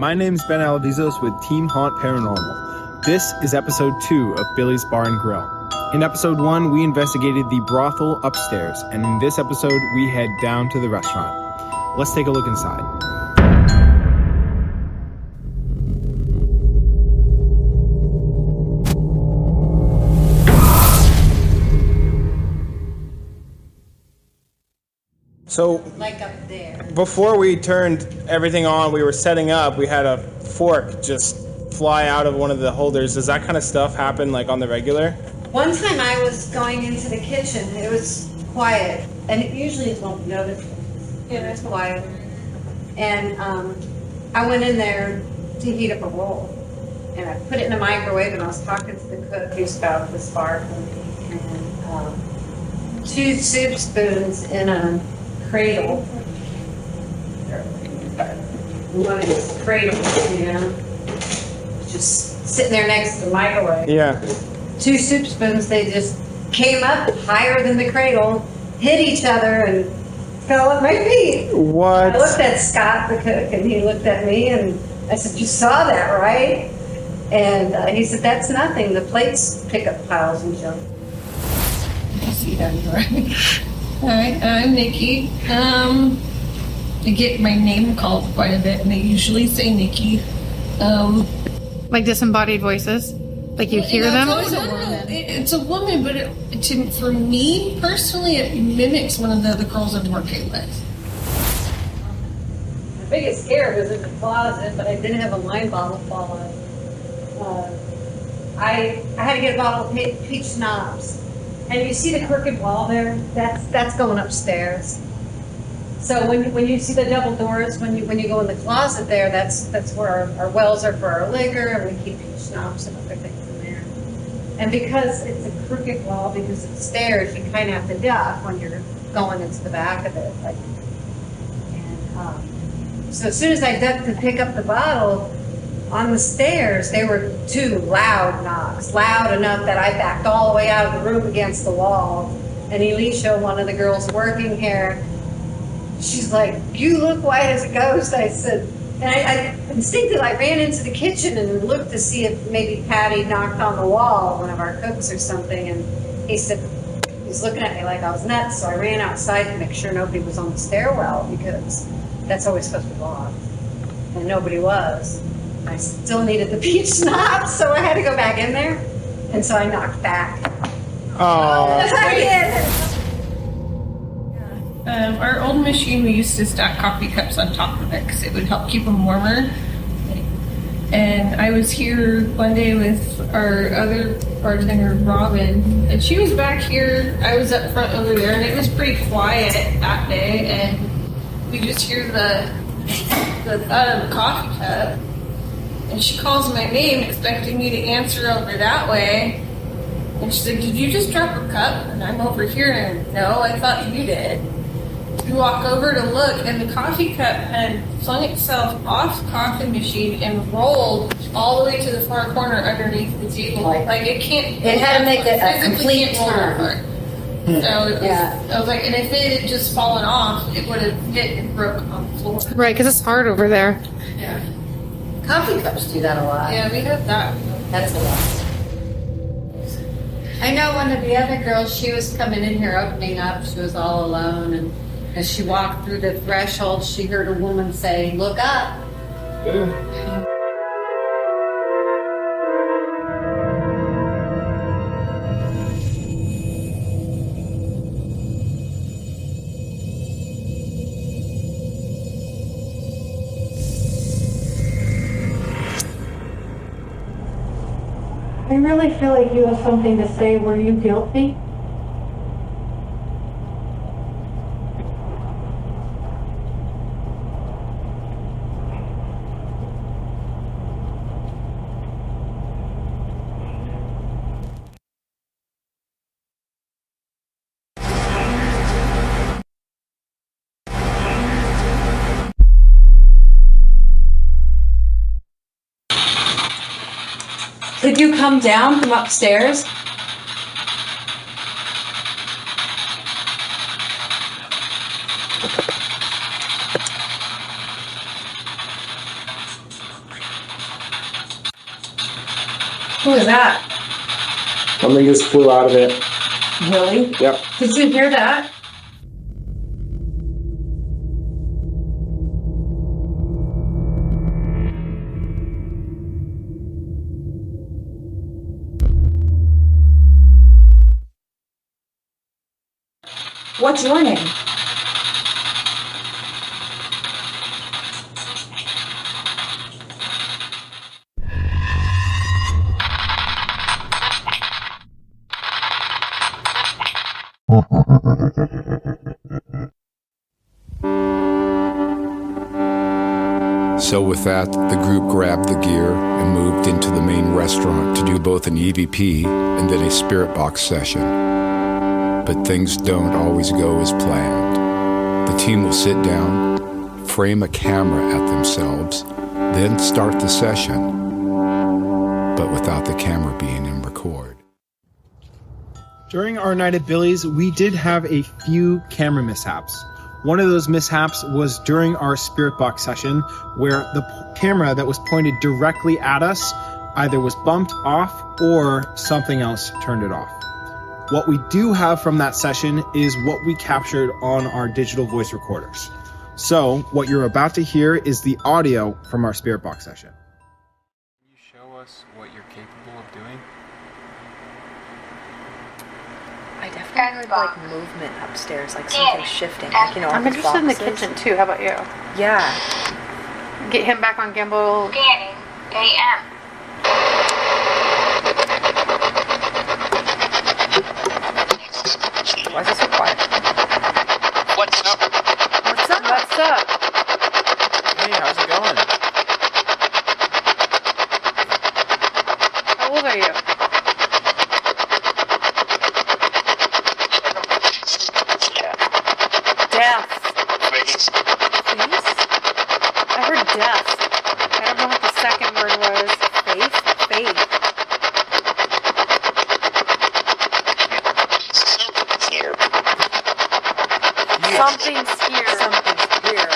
My name's Ben Alavizos with Team Haunt Paranormal. This is episode 2 of Billy's Bar and Grill. In episode 1, we investigated the brothel upstairs, and in this episode, we head down to the restaurant. Let's take a look inside. So, like up there. Before we turned everything on, we were setting up, we had a fork just fly out of one of the holders. Does that kind of stuff happen like on the regular? One time I was going into the kitchen, it was quiet, and it usually won't notice. It's quiet. And I went in there to heat up a roll, and I put it in the microwave, and I was talking to the cook who's about this far from me, and 2 soup spoons in a cradle. One of these cradles, you know, just sitting there next to the microwave. Yeah. 2 soup spoons, they just came up higher than the cradle, hit each other, and fell at my feet. What? I looked at Scott, the cook, and he looked at me, and I said, "You saw that, right?" And he said, "That's nothing. The plates pick up piles and junk." I see that, right? Hi, I'm Nikki. I get my name called quite a bit, and they usually say Nikki. Like disembodied voices? Like you hear them? It's a woman, but for me personally, it mimics one of the other girls I'm working with. My biggest scare was in the closet, but I didn't have a wine bottle fall out. I had to get a bottle of peach schnapps. And you see the crooked wall there? That's going upstairs. So when you see the double doors, when you go in the closet there, that's where our wells are for our liquor, and we keep peach schnapps and other things in there. And because it's a crooked wall, because it's stairs, you kind of have to duck when you're going into the back of it. So as soon as I ducked to pick up the bottle, on the stairs, there were 2 loud knocks, loud enough that I backed all the way out of the room against the wall. And Elisha, one of the girls working here, she's like, "You look white as a ghost," I said. And I instinctively ran into the kitchen and looked to see if maybe Patty knocked on the wall, one of our cooks or something. And he said, he's looking at me like I was nuts. So I ran outside to make sure nobody was on the stairwell, because that's always supposed to be locked. And nobody was. I still needed the peach schnapps, so I had to go back in there. And so I knocked back. Oh. I did. Our old machine, we used to stack coffee cups on top of it because it would help keep them warmer. And I was here one day with our other bartender, Robin, and she was back here. I was up front over there, and it was pretty quiet that day. And we just hear the thud of the coffee cup. And she calls my name, expecting me to answer over that way. And she said, "Did you just drop a cup?" And I'm over here, and no, I thought you did. We walk over to look, and the coffee cup had flung itself off the coffee machine and rolled all the way to the far corner underneath the table. Like it can't. It had to make a complete turn. So it was, I was like, and if it had just fallen off, it would have hit and broke on the floor. Right, because it's hard over there. Yeah. Coffee cups do that a lot. Yeah, we have that. That's a lot. I know one of the other girls, she was coming in here opening up. She was all alone, and as she walked through the threshold, she heard a woman say, "Look up." I really feel like you have something to say. Were you guilty? Did you come down from upstairs? Who is that? Something just flew out of it. Really? Yep. Did you hear that? What's your name? So with that, the group grabbed the gear and moved into the main restaurant to do both an EVP and then a spirit box session. But things don't always go as planned. The team will sit down, frame a camera at themselves, then start the session, but without the camera being in record. During our night at Billy's, we did have a few camera mishaps. One of those mishaps was during our spirit box session, where the camera that was pointed directly at us either was bumped off or something else turned it off. What we do have from that session is what we captured on our digital voice recorders. So what you're about to hear is the audio from our spirit box session. Can you show us what you're capable of doing? I definitely heard like movement upstairs, like something shifting. Like, you know, I'm interested in the kitchen too. How about you? Yeah. Get him back on gimbal. Scanning AM. Why is it so quiet? What's up? What's up? What's up? Hey, how's it going? How old are you? Death. Please? I heard death. I don't know what the second word was. Faith? Faith. Something's here. Something's here.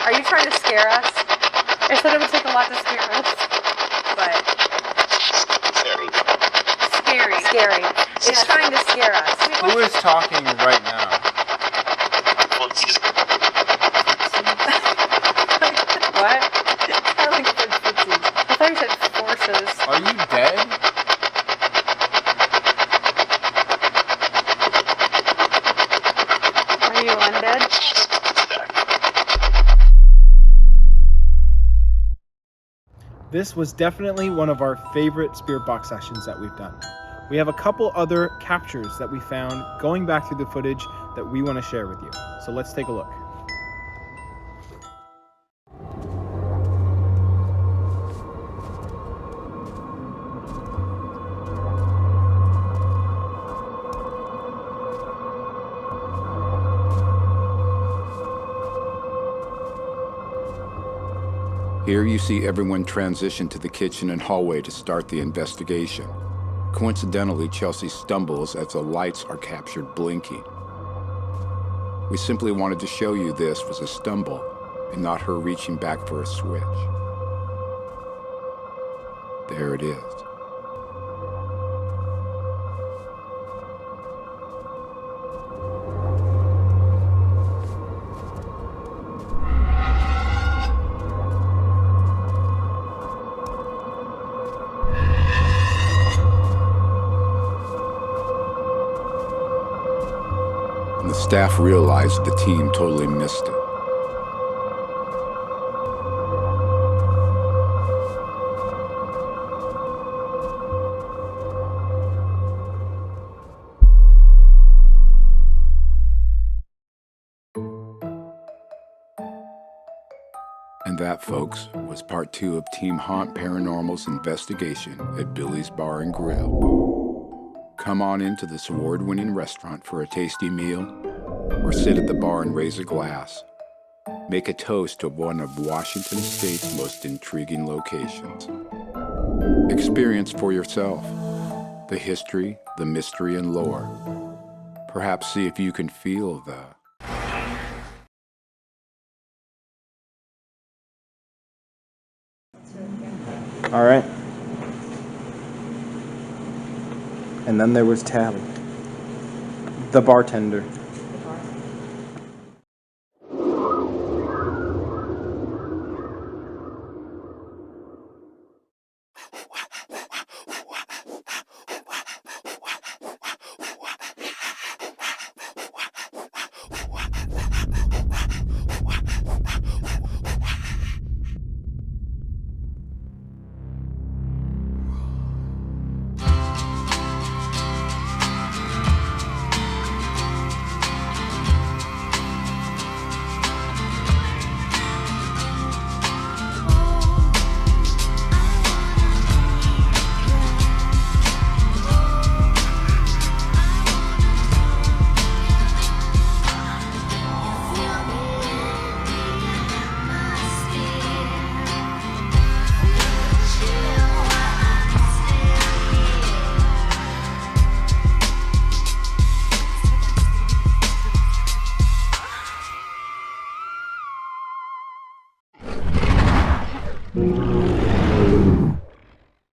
Are you trying to scare us? I said it would take a lot to scare us. But Scary. scary. It's trying to scare us. Who is talking right now? What? I like the footsies. I thought you said forces. Are you dead? Are you undead? This was definitely one of our favorite spirit box sessions that we've done. We have a couple other captures that we found going back through the footage that we want to share with you. So let's take a look. Here you see everyone transition to the kitchen and hallway to start the investigation. Coincidentally, Chelsea stumbles as the lights are captured blinking. We simply wanted to show you this was a stumble and not her reaching back for a switch. There it is. And the staff realized the team totally missed it. And that, folks, was part 2 of Team Haunt Paranormal's investigation at Billy's Bar and Grill. Come on into this award-winning restaurant for a tasty meal, or sit at the bar and raise a glass. Make a toast to one of Washington State's most intriguing locations. Experience for yourself the history, the mystery, and lore. Perhaps see if you can feel the... All right. And then there was Tally, the bartender,